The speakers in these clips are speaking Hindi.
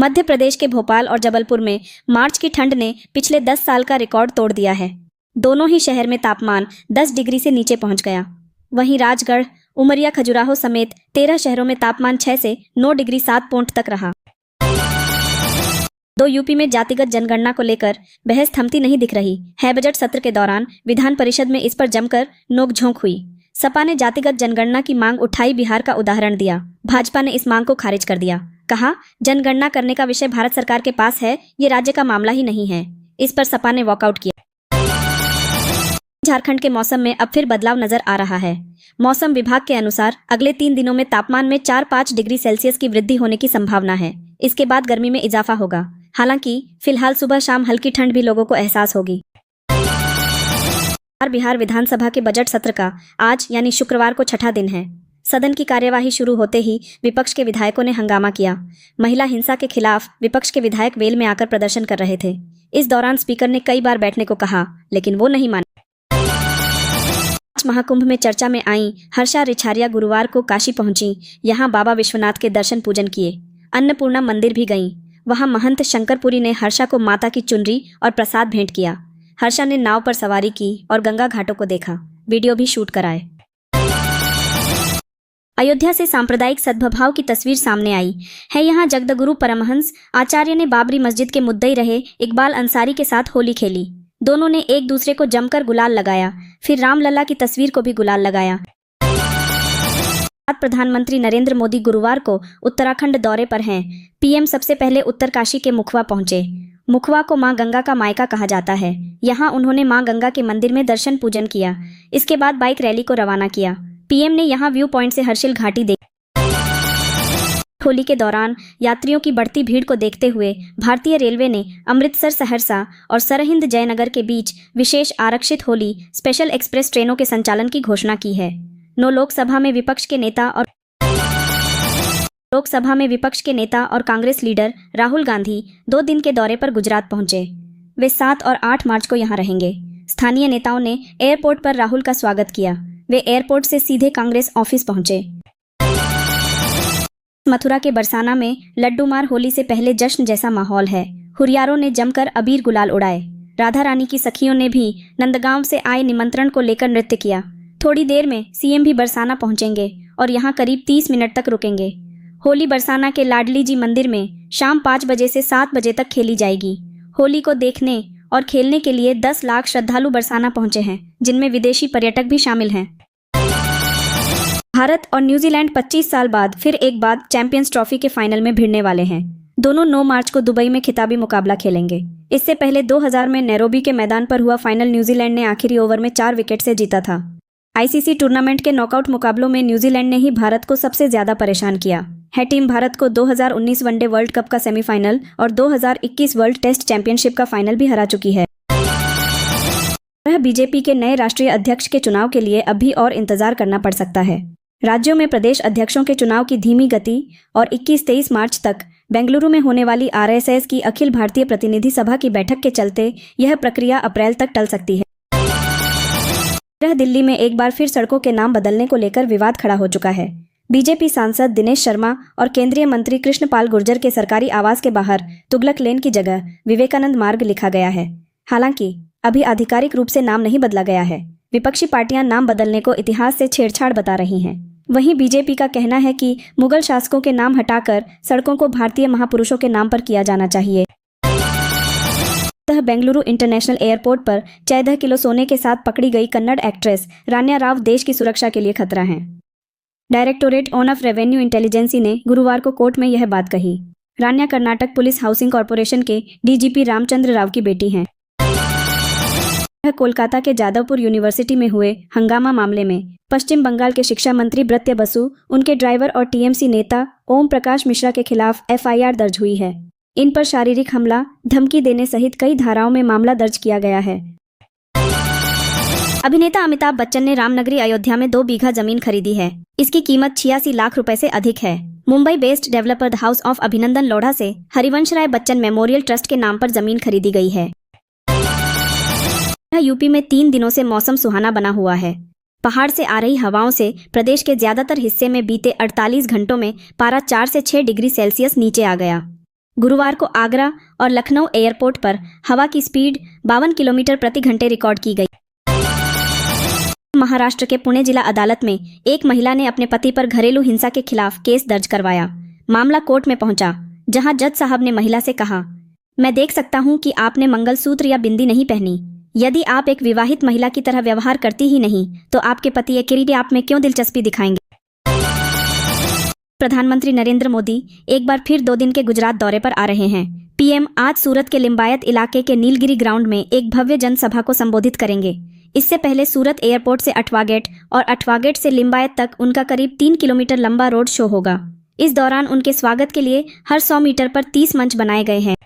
मध्य प्रदेश के भोपाल और जबलपुर में मार्च की ठंड ने पिछले 10 साल का रिकॉर्ड तोड़ दिया है। दोनों ही शहर में तापमान 10 डिग्री से नीचे पहुंच गया। वहीं राजगढ़, उमरिया, खजुराहो समेत 13 शहरों में तापमान 6 से 9 डिग्री 7 पॉइंट तक रहा। यूपी में जातिगत जनगणना को लेकर बहस थमती नहीं दिख रही है। बजट सत्र के दौरान विधान परिषद में इस पर जमकर नोकझोंक हुई। सपा ने जातिगत जनगणना की मांग उठाई, बिहार का उदाहरण दिया। भाजपा ने इस मांग को खारिज कर दिया। कहा, जनगणना करने का विषय भारत सरकार के पास है, ये राज्य का मामला ही नहीं है। इस पर सपा ने वॉकआउट किया। झारखंड के मौसम में अब फिर बदलाव नजर आ रहा है। मौसम विभाग के अनुसार अगले 3 दिनों में तापमान में 4-5 डिग्री सेल्सियस की वृद्धि होने की संभावना है। इसके बाद गर्मी में इजाफा होगा। हालांकि फिलहाल सुबह शाम हल्की ठंड भी लोगों को एहसास होगी। बिहार विधानसभा के बजट सत्र का आज यानी शुक्रवार को छठा दिन है। सदन की कार्यवाही शुरू होते ही विपक्ष के विधायकों ने हंगामा किया। महिला हिंसा के खिलाफ विपक्ष के विधायक वेल में आकर प्रदर्शन कर रहे थे। इस दौरान स्पीकर ने कई बार बैठने को कहा, लेकिन वो नहीं माने। महाकुंभ में चर्चा में आई हर्षा रिछारिया गुरुवार को काशी पहुंची। यहां बाबा विश्वनाथ के दर्शन पूजन किए। अन्नपूर्णा मंदिर भी गईं। वहां महंत शंकरपुरी ने हर्षा को माता की चुनरी और प्रसाद भेंट किया। हर्षा ने नाव पर सवारी की और गंगा घाटों को देखा। वीडियो भी शूट कराए। अयोध्या से सांप्रदायिक सद्भाव की तस्वीर सामने आई है। यहाँ जगदगुरु परमहंस आचार्य ने बाबरी मस्जिद के मुद्दई रहे इकबाल अंसारी के साथ होली खेली। दोनों ने एक दूसरे को जमकर गुलाल लगाया। फिर रामलला की तस्वीर को भी गुलाल लगाया। प्रधानमंत्री नरेंद्र मोदी गुरुवार को उत्तराखंड दौरे पर हैं। पीएम सबसे पहले उत्तरकाशी के मुखवा पहुंचे। मुखवा को मां गंगा का मायका कहा जाता है। यहां उन्होंने मां गंगा के मंदिर में दर्शन पूजन किया। इसके बाद बाइक रैली को रवाना किया। पीएम ने यहां व्यू पॉइंट से हर्षिल घाटी देखी। होली के दौरान यात्रियों की बढ़ती भीड़ को देखते हुए भारतीय रेलवे ने अमृतसर, सहरसा और सरहिंद जयनगर के बीच विशेष आरक्षित होली स्पेशल एक्सप्रेस ट्रेनों के संचालन की घोषणा की है। लोकसभा में विपक्ष के नेता और कांग्रेस लीडर राहुल गांधी 2 दिन के दौरे पर गुजरात पहुंचे। वे 7 और 8 मार्च को यहां रहेंगे। स्थानीय नेताओं ने एयरपोर्ट पर राहुल का स्वागत किया। वे एयरपोर्ट से सीधे कांग्रेस ऑफिस पहुंचे। मथुरा के बरसाना में लड्डू मार होली से पहले जश्न जैसा माहौल है। हुरियारों ने जमकर अबीर गुलाल उड़ाए। राधा रानी की सखियों ने भी नंदगांव से आए निमंत्रण को लेकर नृत्य किया। थोड़ी देर में सीएम भी बरसाना पहुंचेंगे और यहां करीब 30 मिनट तक रुकेंगे। होली बरसाना के लाडली जी मंदिर में शाम 5 बजे से 7 बजे तक खेली जाएगी। होली को देखने और खेलने के लिए 10 लाख श्रद्धालु बरसाना पहुंचे हैं, जिनमें विदेशी पर्यटक भी शामिल हैं। भारत और न्यूजीलैंड 25 साल बाद फिर एक बार चैंपियंस ट्रॉफी के फाइनल में भिड़ने वाले हैं। दोनों 9 मार्च को दुबई में खिताबी मुकाबला खेलेंगे। इससे पहले 2000 में नैरोबी के मैदान पर हुआ फाइनल न्यूजीलैंड ने आखिरी ओवर में 4 विकेट से जीता था। आईसीसी टूर्नामेंट के नॉकआउट मुकाबलों में न्यूजीलैंड ने ही भारत को सबसे ज्यादा परेशान किया है। टीम भारत को 2019 वनडे वर्ल्ड कप का सेमीफाइनल और 2021 वर्ल्ड टेस्ट चैंपियनशिप का फाइनल भी हरा चुकी है। बीजेपी के नए राष्ट्रीय अध्यक्ष के चुनाव के लिए अब भी और इंतजार करना पड़ सकता है। राज्यों में प्रदेश अध्यक्षों के चुनाव की धीमी गति और 21-23 मार्च तक बेंगलुरु में होने वाली आरएसएस की अखिल भारतीय प्रतिनिधि सभा की बैठक के चलते यह प्रक्रिया अप्रैल तक टल सकती है। दिल्ली में एक बार फिर सड़कों के नाम बदलने को लेकर विवाद खड़ा हो चुका है। बीजेपी सांसद दिनेश शर्मा और केंद्रीय मंत्री कृष्णपाल गुर्जर के सरकारी आवास के बाहर तुगलक लेन की जगह विवेकानंद मार्ग लिखा गया है। हालांकि अभी आधिकारिक रूप से नाम नहीं बदला गया है। विपक्षी पार्टियां नाम बदलने को इतिहास से छेड़छाड़ बता रही हैं। वहीं बीजेपी का कहना है कि मुगल शासकों के नाम हटाकर सड़कों को भारतीय महापुरुषों के नाम पर किया जाना चाहिए। बेंगलुरु इंटरनेशनल एयरपोर्ट पर 14 किलो सोने के साथ पकड़ी गई कन्नड़ एक्ट्रेस रान्या राव देश की सुरक्षा के लिए खतरा हैं। डायरेक्टोरेट ऑफ रेवेन्यू इंटेलिजेंसी ने गुरुवार को कोर्ट में यह बात कही। रान्या कर्नाटक पुलिस हाउसिंग कॉर्पोरेशन के डीजीपी रामचंद्र राव की बेटी हैं। कोलकाता के जादवपुर यूनिवर्सिटी में हुए हंगामा मामले में पश्चिम बंगाल के शिक्षा मंत्री ब्रत्य बसु, उनके ड्राइवर और टीएमसी नेता ओम प्रकाश मिश्रा के खिलाफ एफआईआर दर्ज हुई है। इन पर शारीरिक हमला, धमकी देने सहित कई धाराओं में मामला दर्ज किया गया है। अभिनेता अमिताभ बच्चन ने रामनगरी अयोध्या में 2 बीघा जमीन खरीदी है। इसकी कीमत 86 लाख रुपए से अधिक है। Mumbai based developer the house of अभिनंदन लोढ़ा से हरिवंश राय बच्चन मेमोरियल ट्रस्ट के नाम पर जमीन खरीदी गई है। यूपी में 3 दिनों से मौसम सुहाना बना हुआ है। पहाड़ से आ रही हवाओं से प्रदेश के ज्यादातर हिस्से में बीते 48 घंटों में पारा 4 से 6 डिग्री सेल्सियस नीचे आ गया। गुरुवार को आगरा और लखनऊ एयरपोर्ट पर हवा की स्पीड 52 किलोमीटर प्रति घंटे रिकॉर्ड की गई। महाराष्ट्र के पुणे जिला अदालत में एक महिला ने अपने पति पर घरेलू हिंसा के खिलाफ केस दर्ज करवाया। मामला कोर्ट में पहुंचा, जहां जज साहब ने महिला से कहा, मैं देख सकता हूं कि आपने मंगलसूत्र या बिंदी नहीं पहनी। यदि आप एक विवाहित महिला की तरह व्यवहार करती ही नहीं तो आपके पति ये किरीटी आप में क्यों दिलचस्पी दिखाएंगे। प्रधानमंत्री नरेंद्र मोदी एक बार फिर 2 दिन के गुजरात दौरे पर आ रहे हैं। पीएम आज सूरत के लिंबायत इलाके के नीलगिरी ग्राउंड में एक भव्य जनसभा को संबोधित करेंगे। इससे पहले सूरत एयरपोर्ट से अठवा गेट और अठवा गेट से लिंबायत तक उनका करीब 3 किलोमीटर लंबा रोड शो होगा। इस दौरान उनके स्वागत के लिए हर 100 मीटर पर 30 मंच बनाए गए हैं।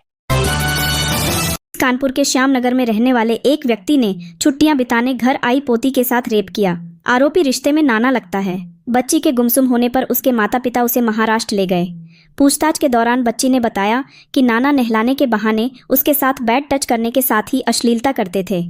कानपुर के श्याम नगर में रहने वाले एक व्यक्ति ने छुट्टियां बिताने घर आई पोती के साथ रेप किया। आरोपी रिश्ते में नाना लगता है। बच्ची के गुमसुम होने पर उसके माता पिता उसे महाराष्ट्र ले गए। पूछताछ के दौरान बच्ची ने बताया कि नाना नहलाने के बहाने उसके साथ बैड टच करने के साथ ही अश्लीलता करते थे।